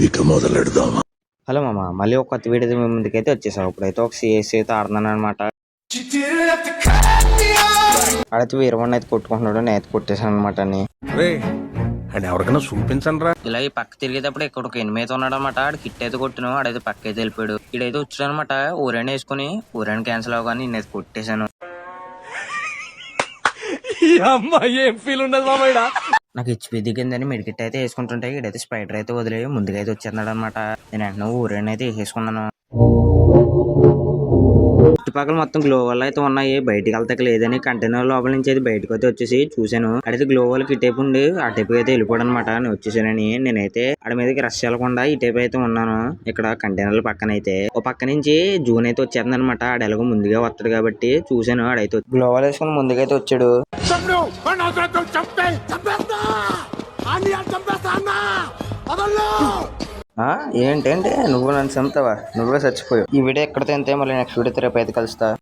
ఇక మొదలెడదామా? హలో మామ, మళ్ళీ ఒక కొత్త వీడియో మీ ముందుకైతే వచ్చేసాం. ఇప్పుడైతే ఒక సిఎస్ అయితే ఆడుతున్నాను అనమాట. ఆడైతే వీరవన్ అయితే కొట్టుకుంటున్నాడు, నేను కొట్టేశాను అనమాట. అని ఎవరికైనా చూపించండి రా. ఇలా ఈ పక్క తిరిగేటప్పుడు ఇక్కడ ఒక ఎనిమిది అయితే ఉన్నాడు అనమాట. ఆడు కిట్ అయితే కొట్టిను, ఆడైతే పక్క అయితే వెళ్ళిపోయాడు. ఇడైతే వచ్చాడు అనమాట. ఊరేణి వేసుకుని ఊరేణి క్యాన్సిల్ అవగానే నేనైతే కొట్టేశాను. ఏం ఫీల్ ఉండదు మామయ్య. నాకు హెచ్పి దిగిందని మెడికిట్ అయితే వేసుకుంటుంటే ఇడైతే స్పైడర్ అయితే వదిలే ముందుగా అయితే వచ్చేస్తున్నాడు అనమాట. నేను వెంటనే ఊరేణి అయితే వేసేసుకున్నాను. చుట్టుపక్కల మొత్తం గ్లోవల్ అయితే ఉన్నాయి, బయటికి వెళ్తాక లేదని కంటైనర్ లోపల నుంచి అయితే బయటకు అయితే వచ్చేసి చూశాను. అడైతే గ్లోవల్ ఈ టైపు ఉండి ఆ టైపు అయితే వెళ్ళిపోవడం అనమాట. నేను వచ్చేసానని నేనైతే ఆడ మీదకి రష్ వెళ్ళకుండా ఈ టైపు అయితే ఉన్నాను. ఇక్కడ కంటైనర్ల పక్కన అయితే ఓ పక్క నుంచి జూన్ అయితే వచ్చేస్తుంది అనమాట. ఆడ ఎలాగో ముందుగా వస్తాడు కాబట్టి చూశాను. ఆడైతే గ్లోవల్ వేసుకుని ముందుగా అయితే వచ్చాడు. ఏంటంటే నువ్వు నన్ను చంపుతావా? నువ్వే చచ్చిపోయావు. ఈ వీడియో ఎక్కడ తింటే మళ్ళీ నెక్స్ట్ వీడియో రేపు అయితే కలుస్తా.